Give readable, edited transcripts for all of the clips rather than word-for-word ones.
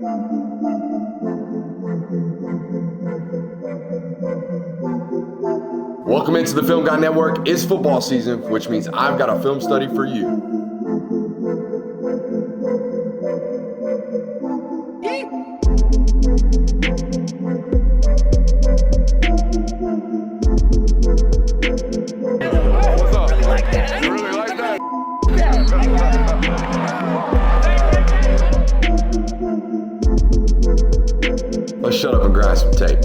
Welcome into the Film Guy Network. It's football season, which means I've got a film study for you. What's up? Really like that. You really like that? Let's shut up and grind some tape.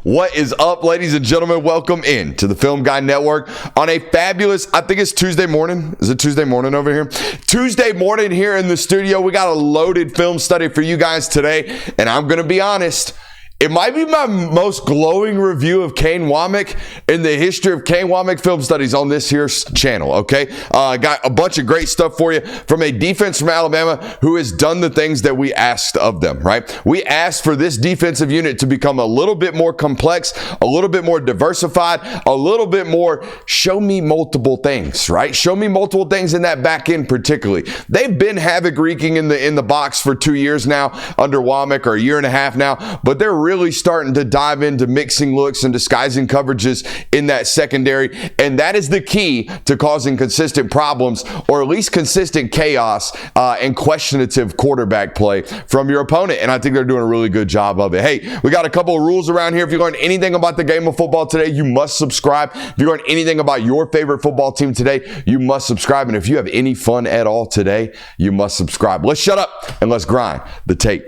What is up, ladies and gentlemen? Welcome in to the Film Guy Network on a fabulous, I think it's Tuesday morning. Is it Tuesday morning over here? Tuesday morning here in the studio. We got a loaded film study for you guys today. And I'm going to be honest, it might be my most glowing review of Kane Womack in the history of Kane Womack film studies on this here channel, okay? Got a bunch of great stuff for you from a defense from Alabama who has done the things that we asked of them, right? We asked for this defensive unit to become a little bit more complex, a little bit more diversified, a little bit more show me multiple things, right? Show me multiple things in that back end particularly. They've been havoc wreaking in the box for 2 years now under Womack, or a year and a half now, but they're really starting to dive into mixing looks and disguising coverages in that secondary, and that is the key to causing consistent problems, or at least consistent chaos and questionative quarterback play from your opponent, and I think they're doing a really good job of it. Hey, we got a couple of rules around here. If you learned anything about the game of football today, you must subscribe. If you learned anything about your favorite football team today, you must subscribe, and if you have any fun at all today, you must subscribe. Let's shut up and let's grind the tape.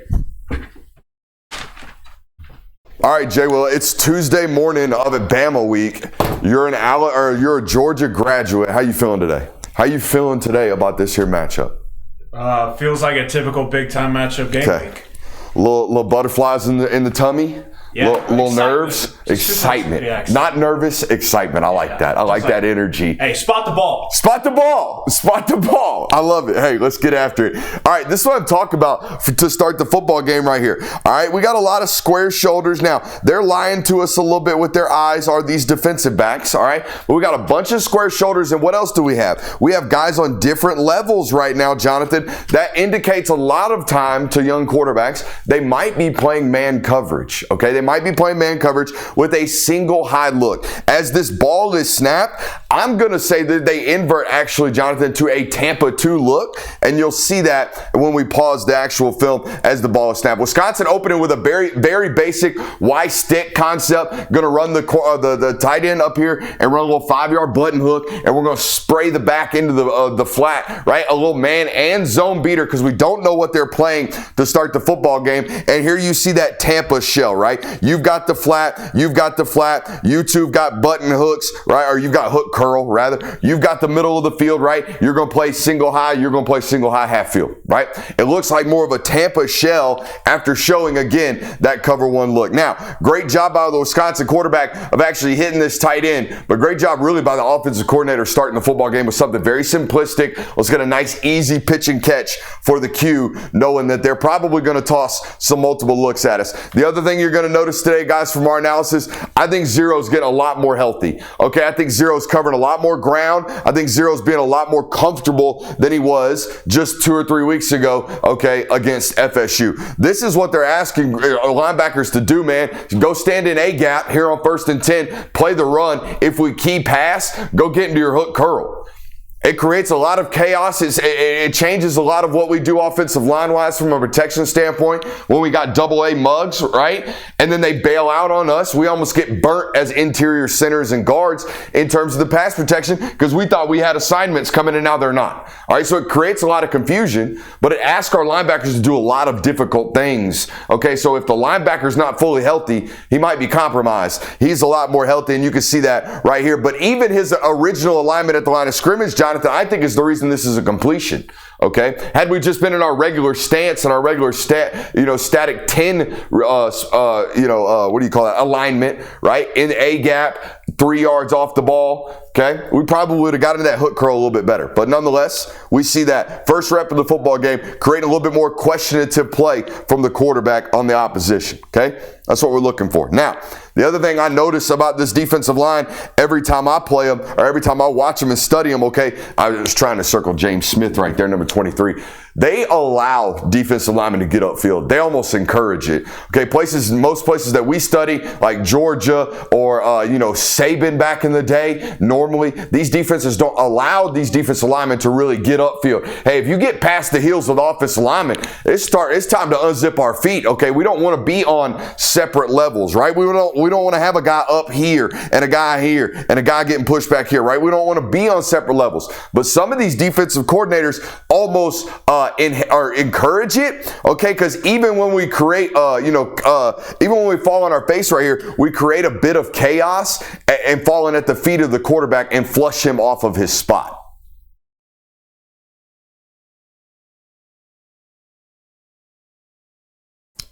All right, Jay. Well, it's Tuesday morning of Bama week. You're a Georgia graduate. How you feeling today? How you feeling today about this here matchup? Feels like a typical big time matchup game week. Little butterflies in the tummy. Yeah, little nerves, excitement. Yeah, not nervous, excitement. I like that. I like that energy. Hey, spot the ball. Spot the ball. Spot the ball. I love it. Hey, let's get after it. All right, this is what I'm talking about to start the football game right here. All right, we got a lot of square shoulders now. They're lying to us a little bit with their eyes, are these defensive backs, all right? But we got a bunch of square shoulders, and what else do we have? We have guys on different levels right now, Jonathan. That indicates a lot of time to young quarterbacks. They might be playing man coverage, okay? They might be playing man coverage with a single high look. As this ball is snapped, I'm going to say that they invert, actually, Jonathan, to a Tampa 2 look, and you'll see that when we pause the actual film as the ball is snapped. Wisconsin opening with a very, very basic Y-stick concept. Going to run the tight end up here and run a little 5-yard button hook, and we're going to spray the back into the flat, right? A little man and zone beater, because we don't know what they're playing to start the football game. And here you see that Tampa shell, right? You've got the flat, you've got the flat, you two've got button hooks, right? Or you've got hook curl, rather. You've got the middle of the field, right? You're going to play single high, you're going to play single high half field, right? It looks like more of a Tampa shell after showing, again, that cover one look. Now, great job by the Wisconsin quarterback of actually hitting this tight end, but great job really by the offensive coordinator starting the football game with something very simplistic. Let's get a nice, easy pitch and catch for the Q, knowing that they're probably going to toss some multiple looks at us. The other thing you're going to notice today, guys, from our analysis, I think Zero's getting a lot more healthy. Okay, I think Zero's covering a lot more ground. I think Zero's being a lot more comfortable than he was just 2 or 3 weeks ago, okay, against FSU. This is what they're asking linebackers to do, man. Go stand in A gap here on 1st and 10, play the run. If we key pass, go get into your hook curl. It creates a lot of chaos. It changes a lot of what we do offensive line-wise from a protection standpoint when we got AA mugs, right? And then they bail out on us. We almost get burnt as interior centers and guards in terms of the pass protection because we thought we had assignments coming and now they're not. All right, so it creates a lot of confusion, but it asks our linebackers to do a lot of difficult things. Okay, so if the linebacker's not fully healthy, he might be compromised. He's a lot more healthy, and you can see that right here. But even his original alignment at the line of scrimmage, Jonathan, I think is the reason this is a completion. Okay, had we just been in our regular stance and our regular static 10, what do you call that? Alignment, right? In A gap, 3 yards off the ball, Okay, we probably would have gotten that hook curl a little bit better. But nonetheless, we see that first rep of the football game, creating a little bit more questionable play from the quarterback on the opposition. Okay, that's what we're looking for. Now, the other thing I notice about this defensive line, every time I play them or every time I watch them and study them, okay, I was trying to circle James Smith right there, number 23. They allow defensive linemen to get upfield. They almost encourage it. Okay, most places that we study, like Georgia or, Saban back in the day, normally these defenses don't allow these defensive linemen to really get upfield. Hey, if you get past the heels of the offensive linemen, it's time to unzip our feet. Okay, we don't want to be on separate levels, right? We don't want to have a guy up here and a guy here and a guy getting pushed back here, right? We don't want to be on separate levels. But some of these defensive coordinators almost or encourage it, okay? Because even when we create, even when we fall on our face right here, we create a bit of chaos and falling at the feet of the quarterback and flush him off of his spot.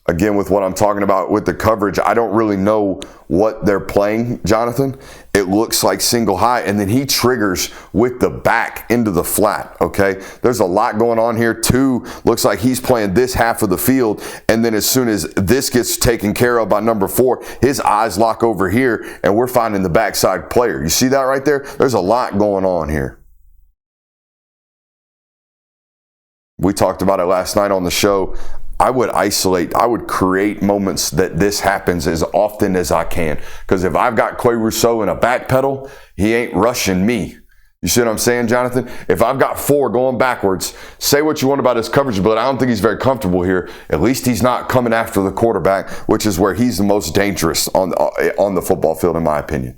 Again, with what I'm talking about with the coverage, I don't really know what they're playing, Jonathan. It looks like single high, and then he triggers with the back into the flat, okay? There's a lot going on here, too. Looks like he's playing this half of the field, and then as soon as this gets taken care of by number 4, his eyes lock over here, and we're finding the backside player. You see that right there? There's a lot going on here. We talked about it last night on the show. I would create moments that this happens as often as I can. Because if I've got Quay Rousseau in a back pedal, he ain't rushing me. You see what I'm saying, Jonathan? If I've got 4 going backwards, say what you want about his coverage, but I don't think he's very comfortable here. At least he's not coming after the quarterback, which is where he's the most dangerous on the football field, in my opinion.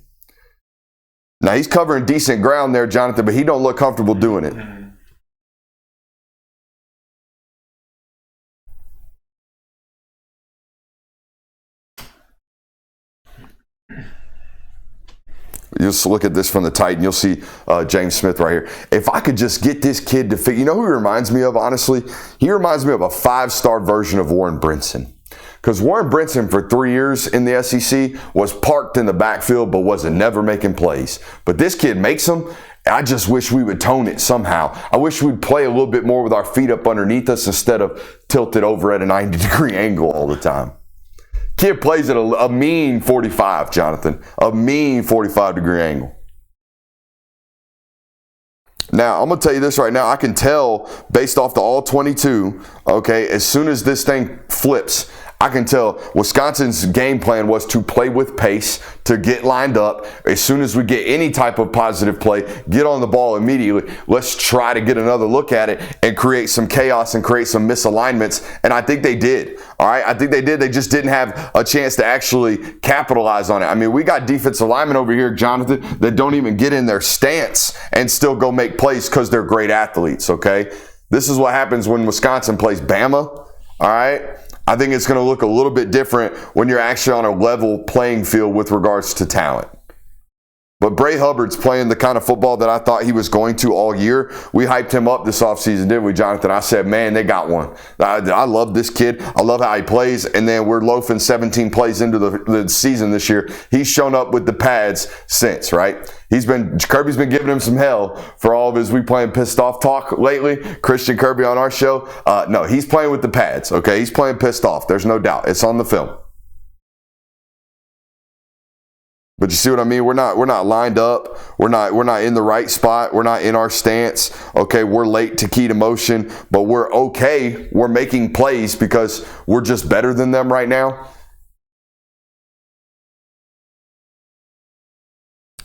Now, he's covering decent ground there, Jonathan, but he don't look comfortable doing it. You'll just look at this from the Titan. You'll see James Smith right here. If I could just get this kid to figure, you know who he reminds me of, honestly? He reminds me of a 5-star version of Warren Brinson. Because Warren Brinson, for 3 years in the SEC, was parked in the backfield but wasn't never making plays. But this kid makes them. I just wish we would tone it somehow. I wish we'd play a little bit more with our feet up underneath us instead of tilted over at a 90-degree angle all the time. Kid plays at a mean 45, Jonathan. A mean 45-degree angle. Now, I'm going to tell you this right now. I can tell based off the all 22, okay, as soon as this thing flips, I can tell Wisconsin's game plan was to play with pace, to get lined up. As soon as we get any type of positive play, get on the ball immediately. Let's try to get another look at it and create some chaos and create some misalignments. And I think they did. All right, I think they did. They just didn't have a chance to actually capitalize on it. I mean, we got defensive linemen over here, Jonathan, that don't even get in their stance and still go make plays because they're great athletes, okay? This is what happens when Wisconsin plays Bama, all right? I think it's going to look a little bit different when you're actually on a level playing field with regards to talent. But Bray Hubbard's playing the kind of football that I thought he was going to all year. We hyped him up this offseason, didn't we, Jonathan? I said, man, they got one. I love this kid. I love how he plays. And then we're loafing 17 plays into the season this year. He's shown up with the pads since, right? Kirby's been giving him some hell for all of his we playing pissed off talk lately. Christian Kirby on our show. No, he's playing with the pads, okay? He's playing pissed off. There's no doubt. It's on the film. But you see what I mean? We're not lined up. We're not in the right spot. We're not in our stance. Okay, we're late to key to motion, but we're okay. We're making plays because we're just better than them right now.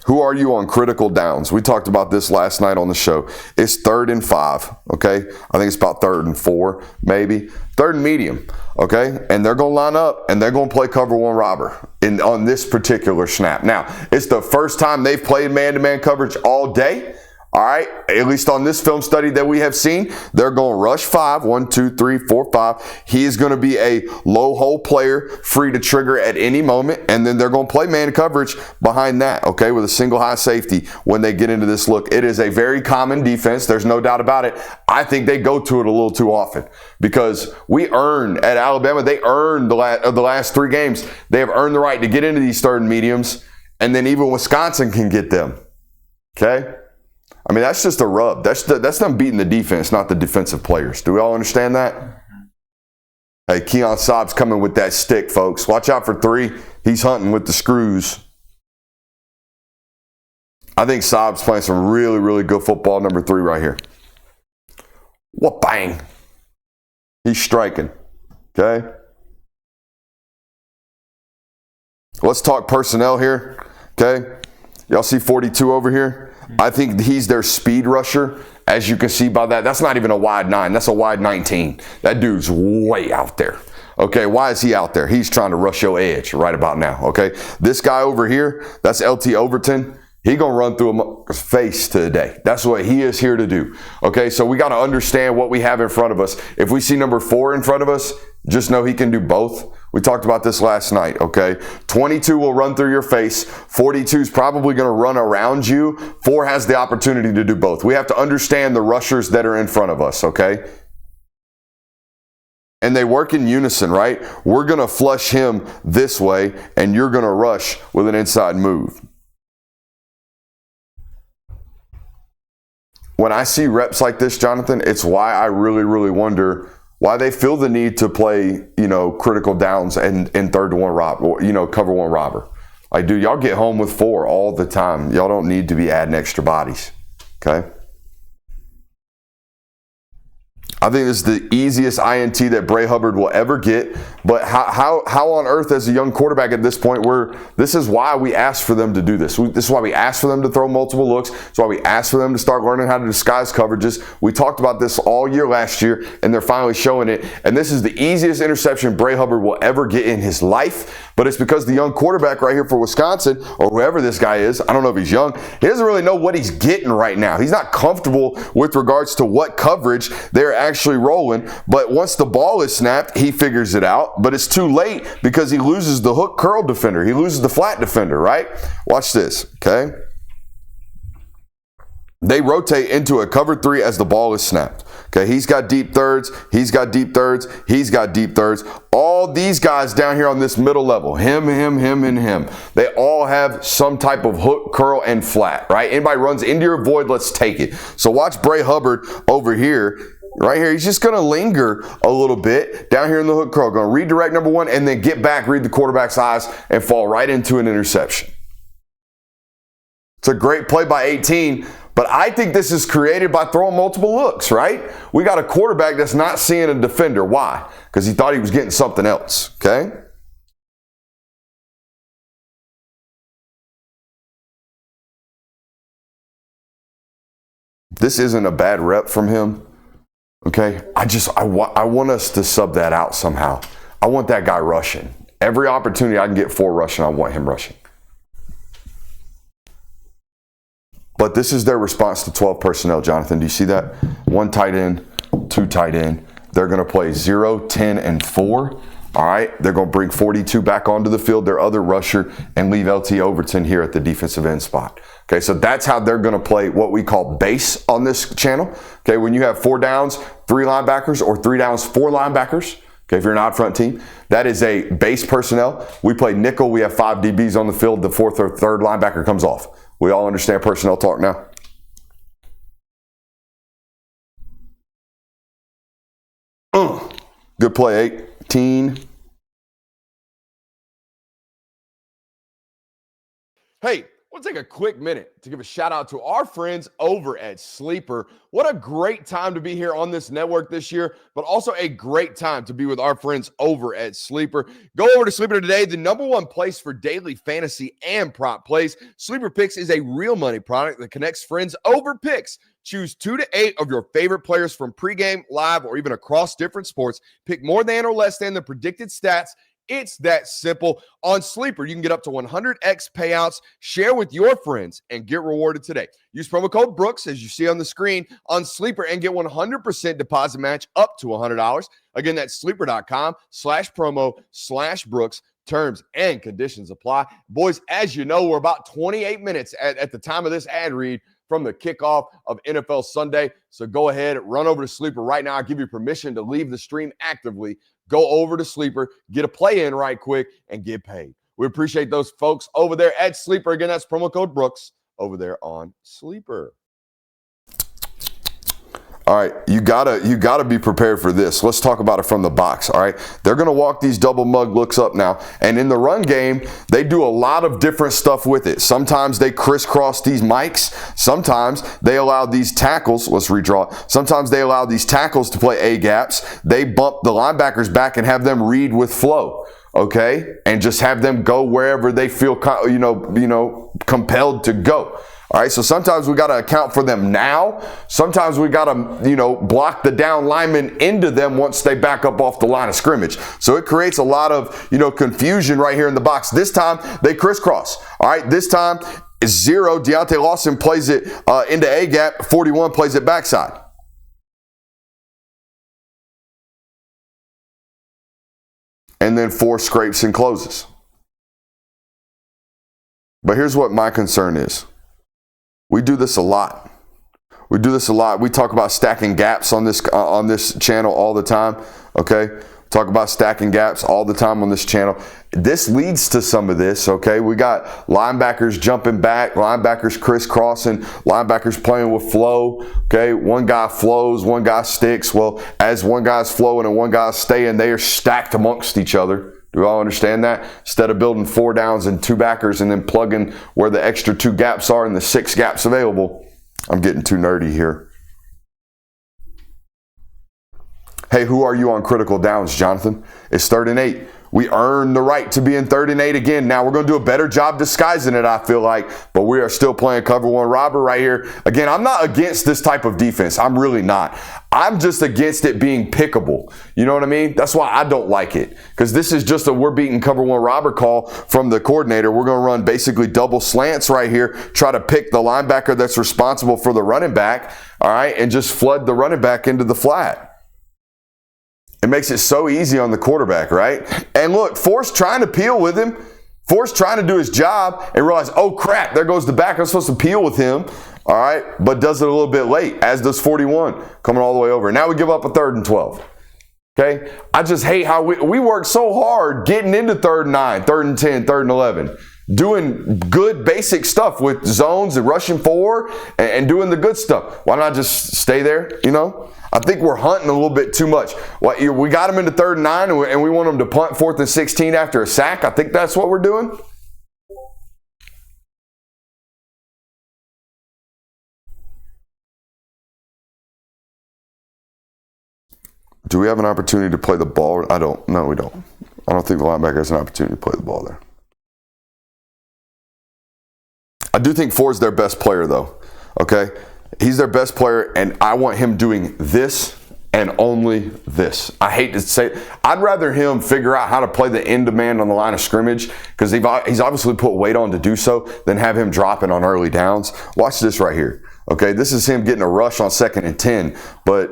Who are you on critical downs? We talked about this last night on the show. It's 3rd and 5, okay? I think it's about 3rd and 4, maybe. 3rd and medium, okay? And they're going to line up, and they're going to play cover one robber on this particular snap. Now, it's the first time they've played man-to-man coverage all day. All right, at least on this film study that we have seen, they're going to rush 5, 1, 2, 3, 4, 5. He is going to be a low hole player, free to trigger at any moment, and then they're going to play man coverage behind that, okay, with a single high safety when they get into this look. It is a very common defense. There's no doubt about it. I think they go to it a little too often because we earned at Alabama, they earned the last 3 games. They have earned the right to get into these 3rd and mediums, and then even Wisconsin can get them. Okay? I mean, that's just a rub. That's them beating the defense, not the defensive players. Do we all understand that? Hey, Keon Saab's coming with that stick, folks. Watch out for 3. He's hunting with the screws. I think Saab's playing some really, really good football. Number 3 right here. What bang? He's striking. Okay? Let's talk personnel here. Okay? Y'all see 42 over here? I think he's their speed rusher. As you can see by that, that's not even a wide 9. That's a wide 19. That dude's way out there. Okay, why is he out there? He's trying to rush your edge right about now. Okay, this guy over here, that's LT Overton. He gonna run through a face today. That's what he is here to do. Okay, so we got to understand what we have in front of us. If we see number 4 in front of us, just know he can do both. We talked about this last night, okay? 22 will run through your face. 42 is probably going to run around you. 4 has the opportunity to do both. We have to understand the rushers that are in front of us, okay? And they work in unison, right? We're going to flush him this way, and you're going to rush with an inside move. When I see reps like this, Jonathan, it's why I really, really wonder why they feel the need to play, critical downs and 3rd to 1 rob, or, cover 1 robber. Like, dude, y'all get home with 4 all the time. Y'all don't need to be adding extra bodies, okay? I think this is the easiest INT that Bray Hubbard will ever get. But how on earth, as a young quarterback at this point, this is why we asked for them to do this. This is why we asked for them to throw multiple looks. It's why we asked for them to start learning how to disguise coverages. We talked about this all year last year, and they're finally showing it. And this is the easiest interception Bray Hubbard will ever get in his life. But it's because the young quarterback right here for Wisconsin, or whoever this guy is, I don't know if he's young, he doesn't really know what he's getting right now. He's not comfortable with regards to what coverage they're actually rolling. But once the ball is snapped, he figures it out. But it's too late because he loses the hook curl defender. He loses the flat defender, right? Watch this, okay? They rotate into a cover 3 as the ball is snapped. Okay, he's got deep thirds. He's got deep thirds. He's got deep thirds. All these guys down here on this middle level, him, and him, they all have some type of hook, curl, and flat, right? Anybody runs into your void, let's take it. So watch Bray Hubbard over here. Right here, he's just going to linger a little bit down here in the hook curl. Going to redirect number 1 and then get back, read the quarterback's eyes, and fall right into an interception. It's a great play by 18, but I think this is created by throwing multiple looks, right? We got a quarterback that's not seeing a defender. Why? Because he thought he was getting something else, okay? This isn't a bad rep from him. Okay, I want us to sub that out somehow. I want that guy rushing. Every opportunity I can get 4 rushing, I want him rushing. But this is their response to 12 personnel, Jonathan. Do you see that? 1 tight end, 2 tight end. They're going to play 0, 10, and 4. All right, they're going to bring 42 back onto the field, their other rusher, and leave LT Overton here at the defensive end spot. Okay, so that's how they're going to play what we call base on this channel. Okay, when you have 4 downs, 3 linebackers, or 3 downs, 4 linebackers. Okay, if you're an odd front team, that is a base personnel. We play nickel. We have 5 DBs on the field. The 4th or 3rd linebacker comes off. We all understand personnel talk now. Good play, 18. Hey, we'll take a quick minute to give a shout out to our friends over at Sleeper. What a great time to be here on this network this year, but also a great time to be with our friends over at Sleeper. Go over to Sleeper today, the #1 place for daily fantasy and prop plays. Sleeper Picks is a real money product that connects friends over picks. Choose 2 to 8 of your favorite players from pregame, live, or even across different sports. Pick more than or less than the predicted stats. It's that simple. On Sleeper, you can get up to 100x payouts, share with your friends, and get rewarded today. Use promo code Brooks, as you see on the screen, on Sleeper and get 100% deposit match up to $100. Again, that's sleeper.com/promo/Brooks. Terms and conditions apply. Boys, as you know, we're about 28 minutes at the time of this ad read from the kickoff of NFL Sunday. So go ahead, run over to Sleeper right now. I'll give you permission to leave the stream actively. Go over to Sleeper, get a play in right quick, and get paid. We appreciate those folks over there at Sleeper. Again, that's promo code Brooks over there on Sleeper. All right, you gotta be prepared for this. Let's talk about it from the box. All right, they're gonna walk these double mug looks up now, and in the run game, they do a lot of different stuff with it. Sometimes they crisscross these mics. Sometimes they allow these tackles. Let's redraw. Sometimes they allow these tackles to play A gaps. They bump the linebackers back and have them read with flow. Okay, and just have them go wherever they feel compelled to go. All right, so sometimes we got to account for them now. Sometimes we got to, block the down lineman into them once they back up off the line of scrimmage. So it creates a lot of, confusion right here in the box. This time they crisscross. All right, this time is 0. Deontay Lawson plays it into A gap. 41 plays it backside. And then 4 scrapes and closes. But here's what my concern is. We do this a lot. We talk about stacking gaps on this channel all the time. Okay, talk about stacking gaps all the time on this channel. This leads to some of this. Okay, we got linebackers jumping back, linebackers crisscrossing, linebackers playing with flow. Okay, one guy flows, one guy sticks. Well, as one guy's flowing and one guy's staying, they are stacked amongst each other. Do you all understand that? Instead of building 4 downs and 2 backers and then plugging where the extra 2 gaps are and the 6 gaps available. I'm getting too nerdy here. Hey, who are you on critical downs, Jonathan? It's 3rd and 8. We earn the right to be in 3rd and 8 again. Now we're going to do a better job disguising it, I feel like, but we are still playing cover 1 robber right here. Again, I'm not against this type of defense. I'm really not. I'm just against it being pickable. You know what I mean? That's why I don't like it, because this is just we're beating cover 1 robber call from the coordinator. We're going to run basically double slants right here, try to pick the linebacker that's responsible for the running back, all right, and just flood the running back into the flat. It makes it so easy on the quarterback, right? And look, Forrest trying to peel with him. Forrest trying to do his job and realize, oh crap, there goes the back. I'm supposed to peel with him, all right? But does it a little bit late, as does 41, coming all the way over. Now we give up a 3rd and 12. Okay? I just hate how we worked so hard getting into 3rd and 9, 3rd and 10, 3rd and 11. Doing good basic stuff with zones and rushing forward and doing the good stuff. Why not just stay there, I think we're hunting a little bit too much. We got them into 3rd and 9 and we want them to punt 4th and 16 after a sack. I think that's what we're doing. Do we have an opportunity to play the ball? No, we don't. I don't think the linebacker has an opportunity to play the ball there. I do think Ford's their best player, though. Okay? He's their best player, and I want him doing this and only this. I hate to say it. I'd rather him figure out how to play the end man on the line of scrimmage, because he's obviously put weight on to do so, than have him dropping on early downs. Watch this right here. Okay? This is him getting a rush on 2nd and 10, but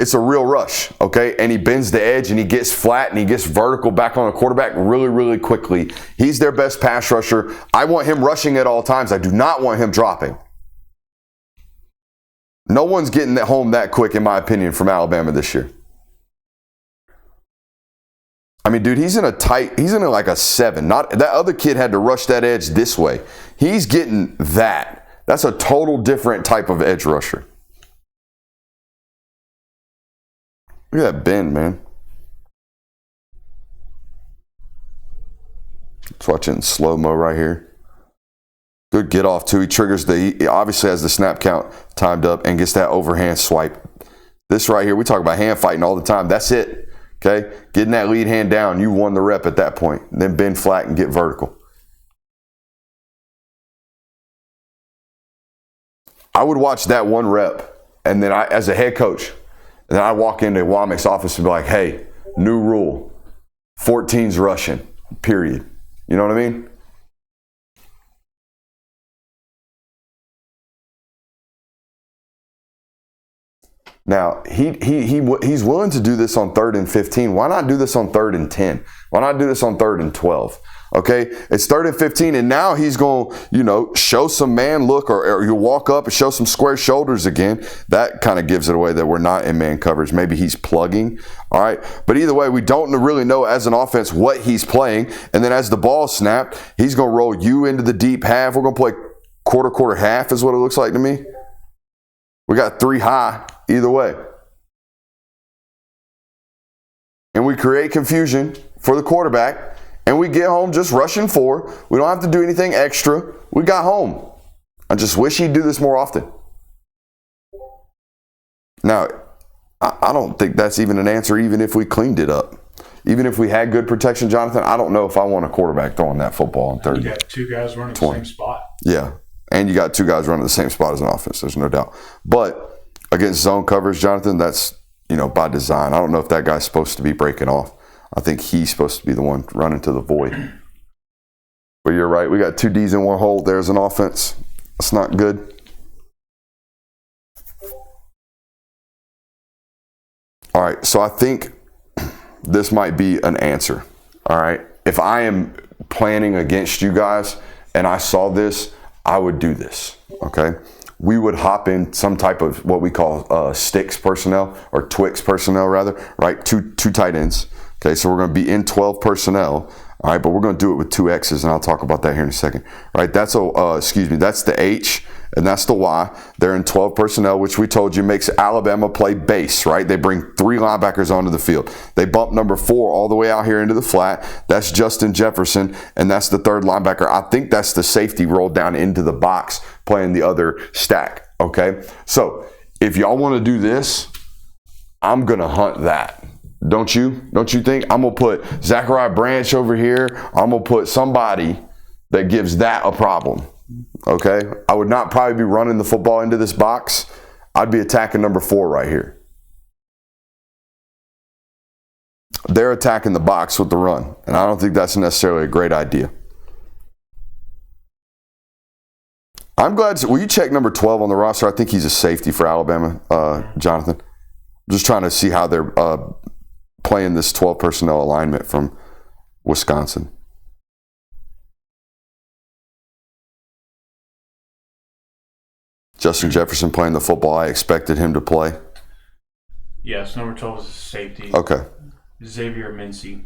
it's a real rush, okay? And he bends the edge and he gets flat and he gets vertical back on a quarterback really, really quickly. He's their best pass rusher. I want him rushing at all times. I do not want him dropping. No one's getting home that quick, in my opinion, from Alabama this year. I mean, dude, he's in like a 7. That other kid had to rush that edge this way. He's getting that. That's a total different type of edge rusher. Look at that bend, man. Let's watch it in slow-mo right here. Good get off, too. He obviously has the snap count timed up and gets that overhand swipe. This right here, we talk about hand fighting all the time. That's it, okay? Getting that lead hand down, you won the rep at that point. Then bend flat and get vertical. I would watch that one rep, and then as a head coach, and then I walk into Wommack's office and be like, hey, new rule, 14's rushing, period. You know what I mean? Now, he's willing to do this on 3rd and 15. Why not do this on 3rd and 10? Why not do this on 3rd and 12? Okay, it's 3rd and 15, and now he's going to, show some man look, or you walk up and show some square shoulders again. That kind of gives it away that we're not in man coverage. Maybe he's plugging, all right? But either way, we don't really know as an offense what he's playing. And then as the ball snapped, he's going to roll you into the deep half. We're going to play quarter, half is what it looks like to me. We got 3 high either way. And we create confusion for the quarterback, and we get home just rushing 4. We don't have to do anything extra. We got home. I just wish he'd do this more often. Now, I don't think that's even an answer, even if we cleaned it up. Even if we had good protection, Jonathan, I don't know if I want a quarterback throwing that football on third. You got 2 guys running the same spot. Yeah, and you got 2 guys running the same spot as an offense. There's no doubt. But against zone coverage, Jonathan, that's, by design. I don't know if that guy's supposed to be breaking off. I think he's supposed to be the one running to the void. But you're right. We got 2 Ds in 1 hole. There's an offense. That's not good. All right, so I think this might be an answer. All right, if I am planning against you guys and I saw this, I would do this. Okay, we would hop in some type of what we call sticks personnel, or Twix personnel rather. Right, two tight ends. Okay, so we're going to be in 12 personnel. All right, but we're going to do it with 2 X's, and I'll talk about that here in a second. Right, that's that's the H. And that's the Y. They're in 12 personnel, which we told you makes Alabama play base, right? They bring 3 linebackers onto the field. They bump number 4 all the way out here into the flat. That's Justin Jefferson, and that's the 3rd linebacker. I think that's the safety rolled down into the box playing the other stack, okay? So if y'all want to do this, I'm going to hunt that. Don't you? Don't you think? I'm going to put Zachariah Branch over here. I'm going to put somebody that gives that a problem. Okay, I would not probably be running the football into this box. I'd be attacking number 4 right here. They're attacking the box with the run, and I don't think that's necessarily a great idea. I'm glad. Will you check number 12 on the roster? I think he's a safety for Alabama, Jonathan. I'm just trying to see how they're playing this 12 personnel alignment from Wisconsin. Justin Jefferson playing the football I expected him to play. Yes, number 12 is a safety. Okay. Xavier Mincy.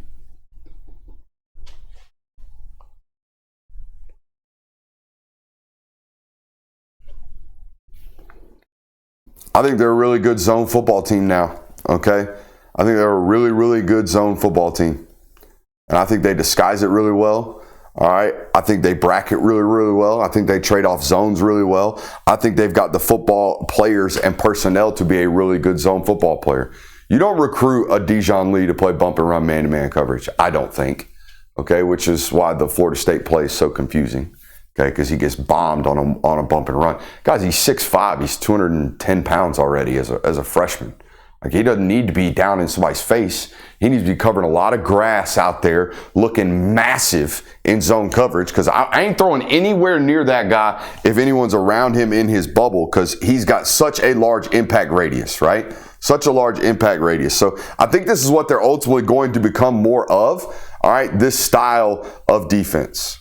I think they're a really good zone football team now. Okay. I think they're a really, really good zone football team. And I think they disguise it really well. All right. I think they bracket really, really well. I think they trade off zones really well. I think they've got the football players and personnel to be a really good zone football player. You don't recruit a Dijon Lee to play bump and run man-to-man coverage, I don't think. Okay, which is why the Florida State play is so confusing. Okay, because he gets bombed on a bump and run. Guys, he's 6'5". He's 210 pounds already as a freshman. Like, he doesn't need to be down in somebody's face. He needs to be covering a lot of grass out there, looking massive in zone coverage, because I ain't throwing anywhere near that guy if anyone's around him in his bubble, because he's got such a large impact radius, right? Such a large impact radius. So I think this is what they're ultimately going to become more of, all right, this style of defense.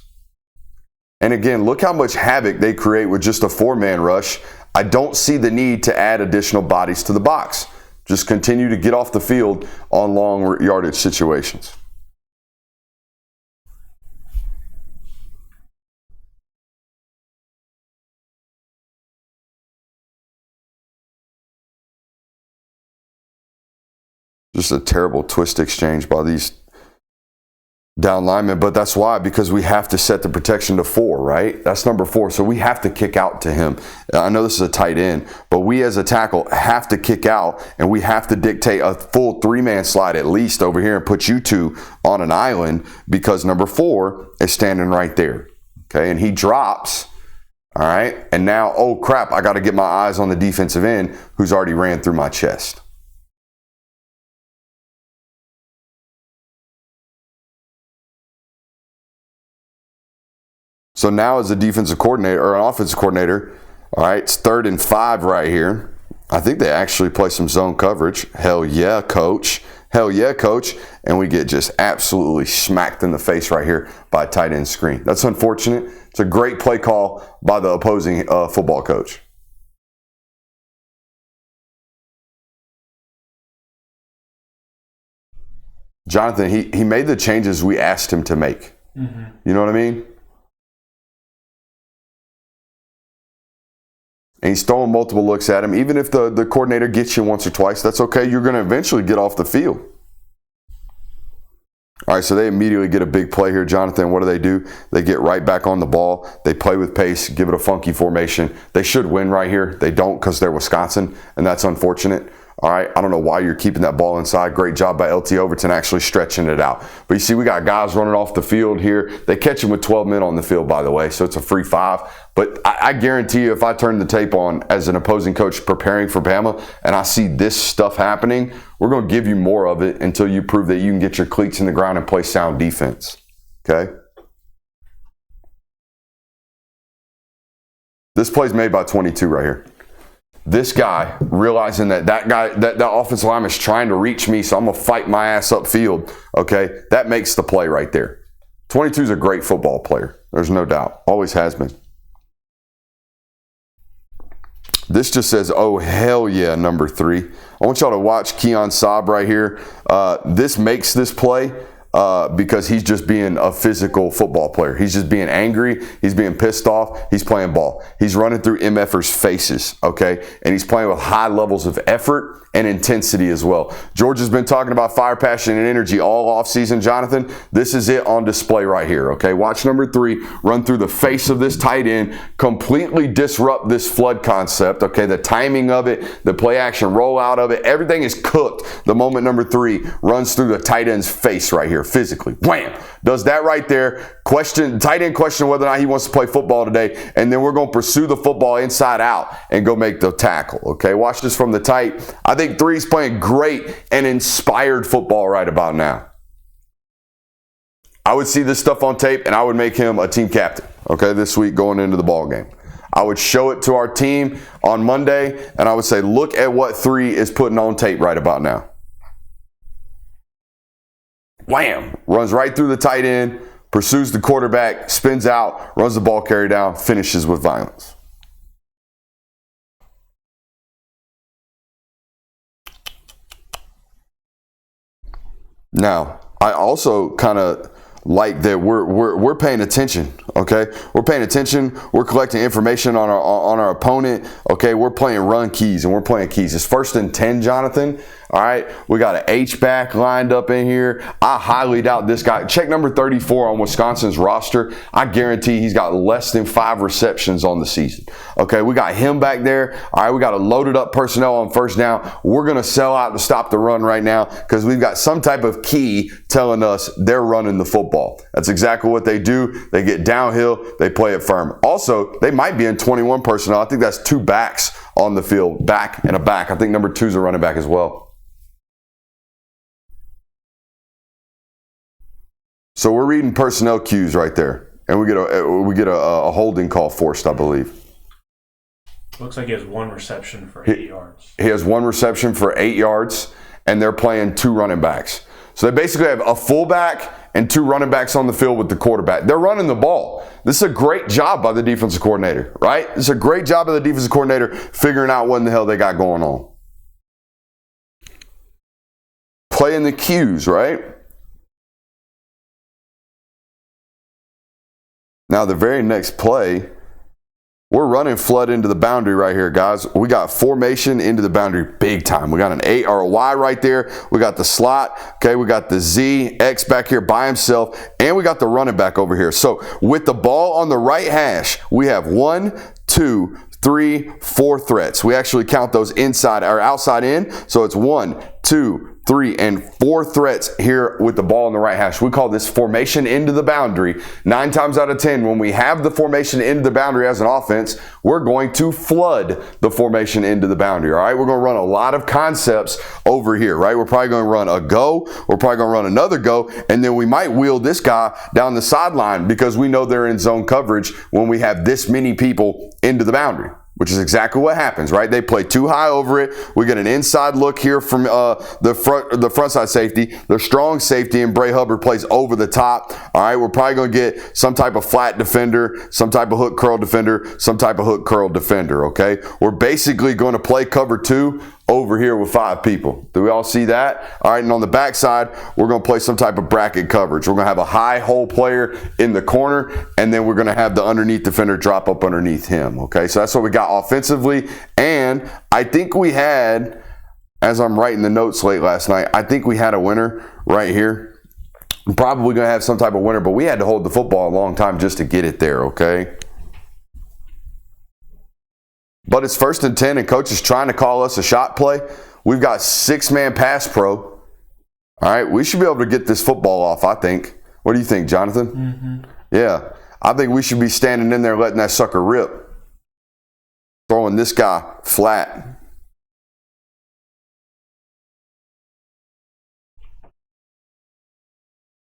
And again, look how much havoc they create with just a 4-man rush. I don't see the need to add additional bodies to the box. Just continue to get off the field on long yardage situations. Just a terrible twist exchange by these down linemen, but that's why, because we have to set the protection to 4, right? That's number 4, so we have to kick out to him. I know this is a tight end, but we as a tackle have to kick out, and we have to dictate a full 3-man slide at least over here and put you 2 on an island, because number 4 is standing right there, okay? And he drops, all right? And now, oh crap, I got to get my eyes on the defensive end who's already ran through my chest. So now as a defensive coordinator or an offensive coordinator, all right, it's 3rd and 5 right here. I think they actually play some zone coverage. Hell yeah, coach. Hell yeah, coach. And we get just absolutely smacked in the face right here by a tight end screen. That's unfortunate. It's a great play call by the opposing football coach. Jonathan, he made the changes we asked him to make. Mm-hmm. You know what I mean? And he's throwing multiple looks at him. Even if the coordinator gets you once or twice, that's okay. You're going to eventually get off the field. All right, so they immediately get a big play here. Jonathan, what do? They get right back on the ball. They play with pace, give it a funky formation. They should win right here. They don't because they're Wisconsin, and that's unfortunate. All right, I don't know why you're keeping that ball inside. Great job by LT Overton actually stretching it out. But you see, we got guys running off the field here. They catch him with 12 men on the field, by the way, so it's a free 5. But I guarantee you, if I turn the tape on as an opposing coach preparing for Bama and I see this stuff happening, we're going to give you more of it until you prove that you can get your cleats in the ground and play sound defense. Okay? This play's made by 22 right here. This guy realizing that offensive lineman is trying to reach me, so I'm going to fight my ass upfield, okay? That makes the play right there. 22 is a great football player. There's no doubt. Always has been. This just says, oh, hell yeah, number 3. I want y'all to watch Keon Saab right here. This makes this play because he's just being a physical football player. He's just being angry. He's being pissed off. He's playing ball. He's running through MFers' faces, okay? And he's playing with high levels of effort and intensity as well. Georgia's been talking about fire, passion, and energy all offseason, Jonathan. This is it on display right here, okay? Watch number 3 run through the face of this tight end, completely disrupt this flood concept, okay? The timing of it, the play action rollout of it, everything is cooked the moment number 3 runs through the tight end's face right here, physically. Wham! Does that right there. Tight end question whether or not he wants to play football today, and then we're going to pursue the football inside out and go make the tackle, okay? Watch this from the tight. I think 3's playing great and inspired football right about now. I would see this stuff on tape, and I would make him a team captain, okay, this week going into the ball game. I would show it to our team on Monday, and I would say, look at what 3 is putting on tape right about now. Wham! Runs right through the tight end, pursues the quarterback, spins out, runs the ball carry down, finishes with violence. Now, I also kind of like that we're paying attention, okay? We're paying attention. We're collecting information on our opponent, okay? We're playing run keys and we're playing keys. It's 1st and 10, Jonathan. All right, we got an H-back lined up in here. I highly doubt this guy. Check number 34 on Wisconsin's roster. I guarantee he's got less than 5 receptions on the season. Okay, we got him back there. All right, we got a loaded up personnel on first down. We're going to sell out to stop the run right now because we've got some type of key telling us they're running the football. That's exactly what they do. They get downhill. They play it firm. Also, they might be in 21 personnel. I think that's 2 backs on the field, back and a back. I think number 2 is a running back as well. So we're reading personnel cues right there, and we get a holding call forced, I believe. Looks like he has 1 reception for 8 yards. He has 1 reception for 8 yards, and they're playing 2 running backs. So they basically have a fullback and 2 running backs on the field with the quarterback. They're running the ball. This is a great job by the defensive coordinator, right? It's a great job by the defensive coordinator figuring out what in the hell they got going on. Playing the cues, right? Now, the very next play, we're running flood into the boundary right here, guys. We got formation into the boundary big time. We got an A or a Y right there. We got the slot. Okay, we got the Z, X back here by himself, and we got the running back over here. So with the ball on the right hash, we have 1, 2, 3, 4 threats. We actually count those inside or outside in. So it's 1, 2, 3, and 4 threats here with the ball in the right hash. We call this formation into the boundary. 9 times out of 10, when we have the formation into the boundary as an offense, we're going to flood the formation into the boundary, all right? We're going to run a lot of concepts over here, right? We're probably going to run a go. We're probably going to run another go, and then we might wheel this guy down the sideline because we know they're in zone coverage when we have this many people into the boundary, which is exactly what happens, right? They play too high over it. We get an inside look here from the front side safety. The strong safety and Bray Hubbard plays over the top. All right, we're probably going to get some type of flat defender, some type of hook curl defender, some type of hook curl defender, okay? We're basically going to play cover 2 over here with 5 people. Do we all see that? All right, and on the backside, we're going to play some type of bracket coverage. We're going to have a high hole player in the corner, and then we're going to have the underneath defender drop up underneath him. Okay, so that's what we got offensively. And I think we had, as I'm writing the notes late last night, I think we had a winner right here. I'm probably going to have some type of winner, but we had to hold the football a long time just to get it there, okay? But it's 1st and 10, and coach is trying to call us a shot play. We've got 6-man pass pro. All right, we should be able to get this football off, I think. What do you think, Jonathan? Mm-hmm. Yeah, I think we should be standing in there letting that sucker rip. Throwing this guy flat.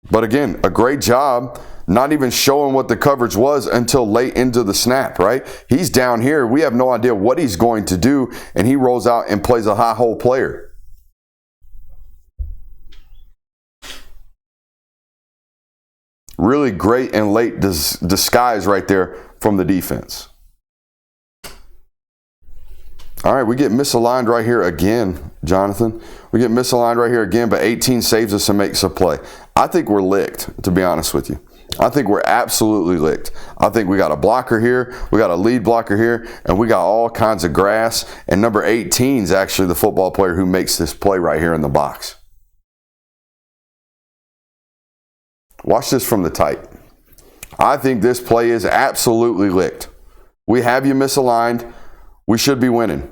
But again, a great job not even showing what the coverage was until late into the snap, right? He's down here. We have no idea what he's going to do, and he rolls out and plays a high hole player. Really great and late disguise right there from the defense. All right, we get misaligned right here again, Jonathan. We get misaligned right here again, but 18 saves us and makes a play. I think we're licked, to be honest with you. I think we're absolutely licked. I think we got a blocker here, we got a lead blocker here, and we got all kinds of grass. And number 18 is actually the football player who makes this play right here in the box. Watch this from the tight. I think this play is absolutely licked. We have you misaligned. We should be winning.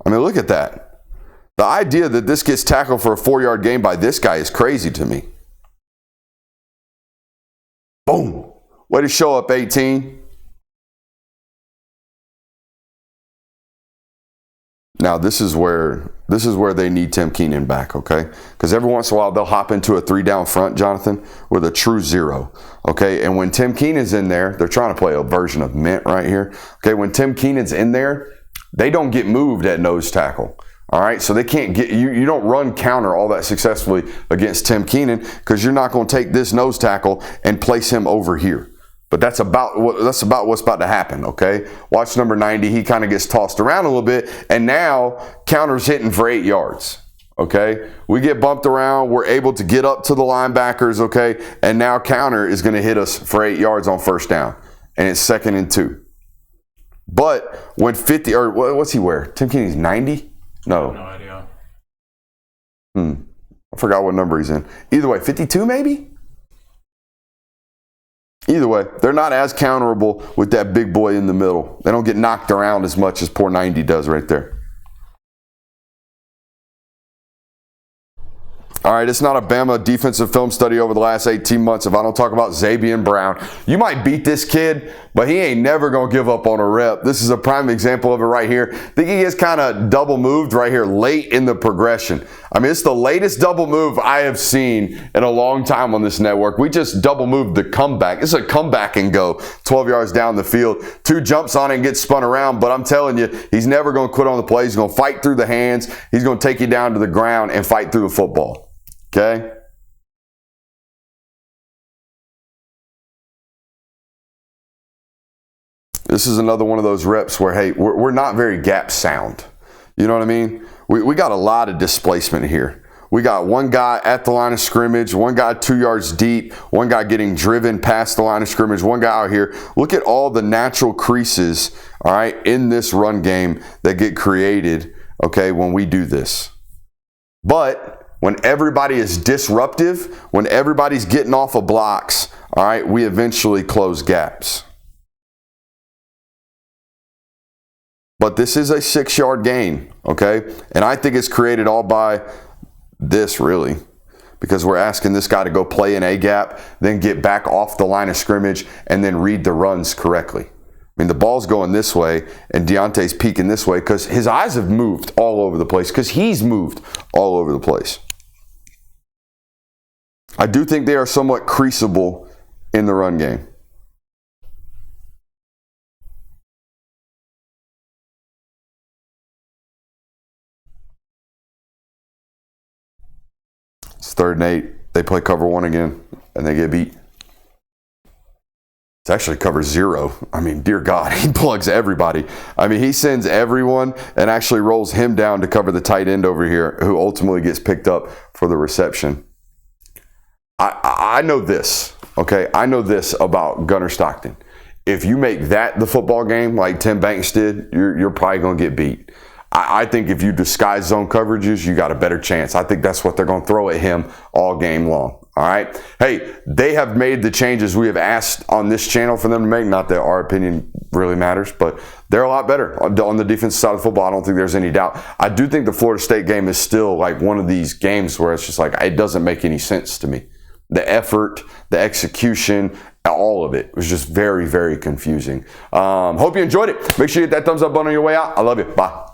I mean, look at that. The idea that this gets tackled for a 4-yard gain by this guy is crazy to me. Boom. Way to show up, 18. Now, this is where they need Tim Keenan back, okay? Because every once in a while, they'll hop into a 3-down front, Jonathan, with a true 0, okay? And when Tim Keenan's in there, they're trying to play a version of Mint right here. Okay, when Tim Keenan's in there, they don't get moved at nose tackle. All right, so they can't get you don't run counter all that successfully against Tim Keenan because you're not going to take this nose tackle and place him over here. But that's about what's about to happen, okay? Watch number 90. He kind of gets tossed around a little bit, and now counter's hitting for 8 yards, okay? We get bumped around. We're able to get up to the linebackers, okay? And now counter is going to hit us for 8 yards on 1st down, and it's 2nd and 2. But when 50, or what's he wear? Tim Keenan's 90? No. No idea. I forgot what number he's in. Either way, 52 maybe? Either way, they're not as counterable with that big boy in the middle. They don't get knocked around as much as poor 90 does right there. All right, it's not a Bama defensive film study over the last 18 months if I don't talk about Zabian Brown. You might beat this kid, but he ain't never going to give up on a rep. This is a prime example of it right here. I think he gets kind of double moved right here late in the progression. I mean, it's the latest double move I have seen in a long time on this network. We just double moved the comeback. It's a comeback and go 12 yards down the field. 2 jumps on it and gets spun around, but I'm telling you, he's never going to quit on the play. He's going to fight through the hands. He's going to take you down to the ground and fight through the football. Okay? This is another one of those reps where, hey, we're not very gap sound. You know what I mean? We got a lot of displacement here. We got one guy at the line of scrimmage, one guy 2 yards deep, one guy getting driven past the line of scrimmage, one guy out here. Look at all the natural creases, all right, in this run game that get created, okay, when we do this. But when everybody is disruptive, when everybody's getting off of blocks, all right, we eventually close gaps. But this is a 6-yard gain, okay? And I think it's created all by this, really, because we're asking this guy to go play an A gap, then get back off the line of scrimmage, and then read the runs correctly. I mean, the ball's going this way, and Deontay's peeking this way because his eyes have moved all over the place, because he's moved all over the place. I do think they are somewhat creasable in the run game. It's 3rd and 8. They play cover 1 again, and they get beat. It's actually cover 0. I mean, dear God, he plugs everybody. I mean, he sends everyone and actually rolls him down to cover the tight end over here, who ultimately gets picked up for the reception. I know this, okay? I know this about Gunnar Stockton. If you make that the football game like Tim Banks did, you're probably going to get beat. I think if you disguise zone coverages, you got a better chance. I think that's what they're going to throw at him all game long. All right. Hey, they have made the changes we have asked on this channel for them to make. Not that our opinion really matters, but they're a lot better on the defensive side of football. I don't think there's any doubt. I do think the Florida State game is still like one of these games where it's just like, it doesn't make any sense to me. The effort, the execution, all of it was just very, very confusing. Hope you enjoyed it. Make sure you hit that thumbs up button on your way out. I love you. Bye.